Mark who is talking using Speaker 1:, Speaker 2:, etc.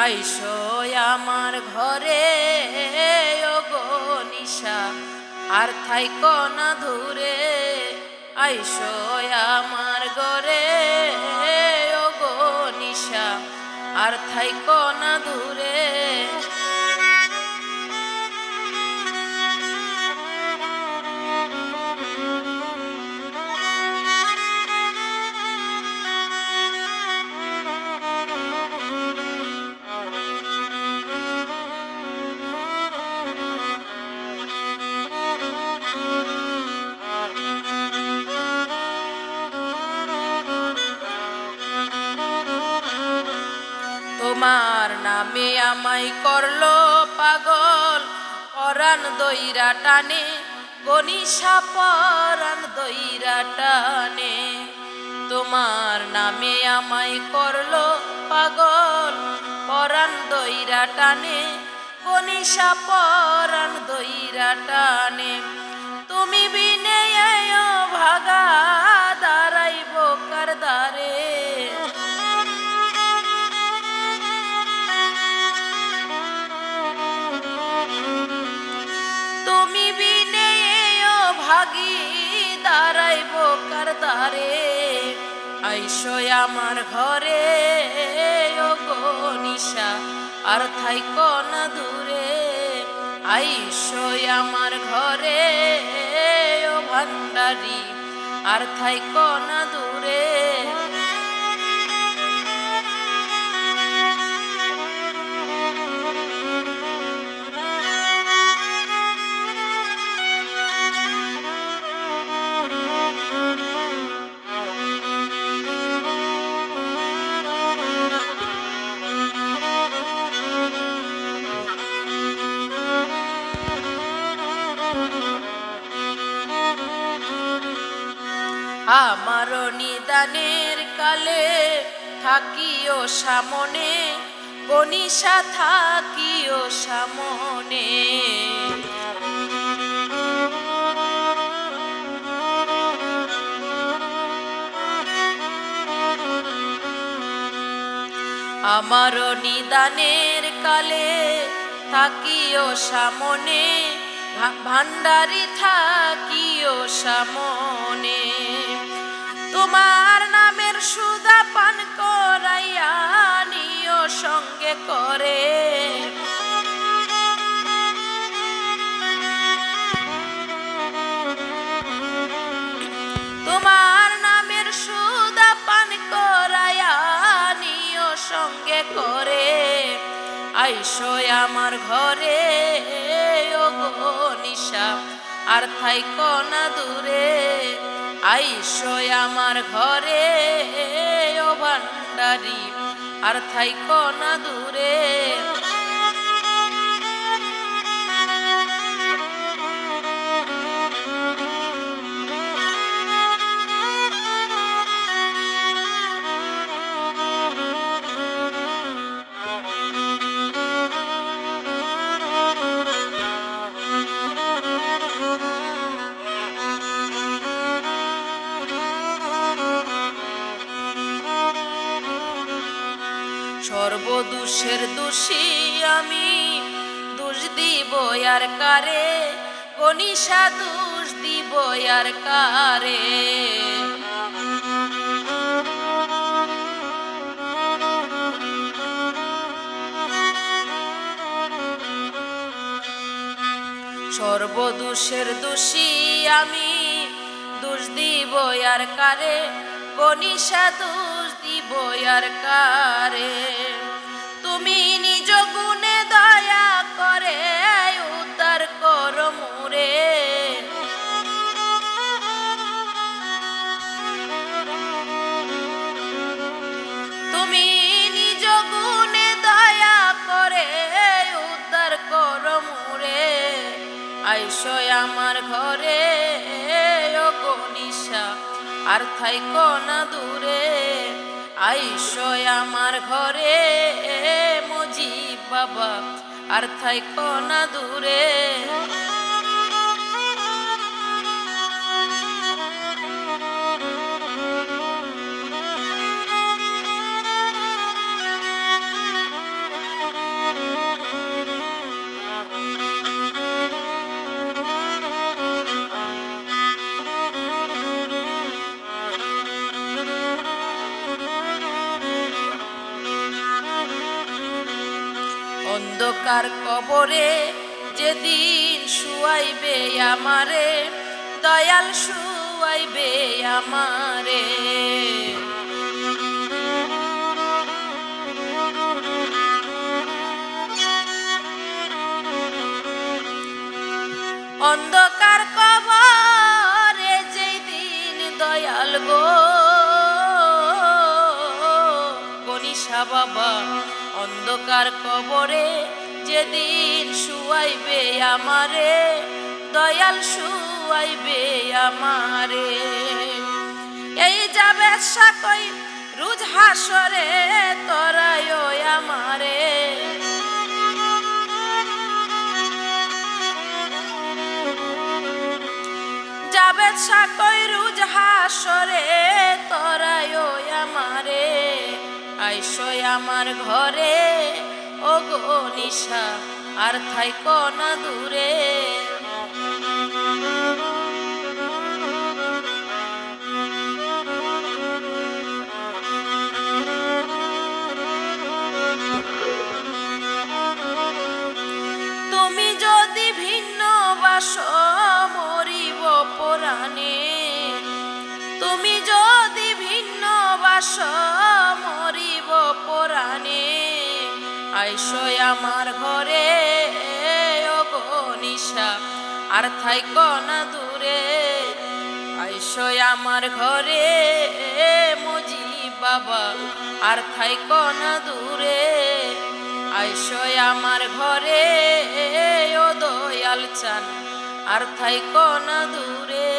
Speaker 1: আইসো আমার ঘরে ওগো নিশা, আর থাইকো না দূরে। আইসো আমার ঘরে ওগো নিশা, আর থাইকো না দূরে। তোমার নামে আমায় করলো পাগল, পরাণ দইরা টানে গনিশা, পরাণ দইরা টানে। তোমার নামে আমায় করলো পাগল, পরাণ দইরা টানে গনিশা, পরাণ দইরা টানে। তুমি বিনে ভাগা দাঁড়াইব কার দ্বারে। তুমি বিনে ভাগি দাঁড়াইব কার দ্বারে। আইসো আমার ঘরে ওগো নিশা, আর থাইকো না দূরে। আইসো আমার ঘরে ও ভান্ডারি, আর থাইকো না দূরে। আমার নিদানের কালে থাকিও সামনে, গনিশা থাকিও সামনে। আমার নিদানের কালে থাকিও সামনে, ভান্ডারি থাকিও সামনে। তোমার নামের সুধা পান করাইয়া নিও সঙ্গে করে। তোমার নামের সুধা পান করাইয়া নিও সঙ্গে করে। আইসো আমার ঘরে ওগো নিশা, আর থাইকো না দূরে। আইসো আমার ঘরে ও ভান্ডারি, আর থাইকো না দূরে। সর্বদোষের দোষী আমি, দোষ দিব আর কারে। গনিশা দোষ দিব আর কারে। সর্বদোষের দোষী আমি, দোষ দিব আর কারে। গনিশা দোষ দিব আর কারে। তুমি নিজ গুণে দয়া করে উদ্ধার করো মোরে। তুমি নিজ গুণে দয়া করে উদ্ধার করো মোরে। আইসো আমার ঘরে ওগো নিশা, আর থাইকো না দূরে। আইসো আমার ঘরে মুজিব বাবা, আর থাইকো না দূরে। অন্ধকার কবরে যেদিন শুয়াইবে আমারে, দয়াল শুয়াইবে আমারে। অন্ধকার কবরে যেদিন দয়াল গো গনিশা বাবা, অন্ধকার কবরে যেদিন শুয়াইবে আমারে, দয়াল শুয়াইবে আমারে। এই যাবে সাকই রুজ হাসরে তরায় আমারে, যাবে সাকই রুজ হাসরে তরায় আমারে। আইসো আমার ঘরে ও গনিশা, আর থাইকো না দূরে। তুমি যদি ভিন্ন বাস মরিব পরাণে, তুমি যদি ভিন্ন বাস মরিব পরাণে। আইসো আমার ঘরে ও গনিশা, আর থাইকো না দূরে। আইসো আমার ঘরে মুজিব বাবা, আর থাইকো না দূরে। আইসো আমার ঘরে ও দয়াল চান, আর থাইকো না দূরে।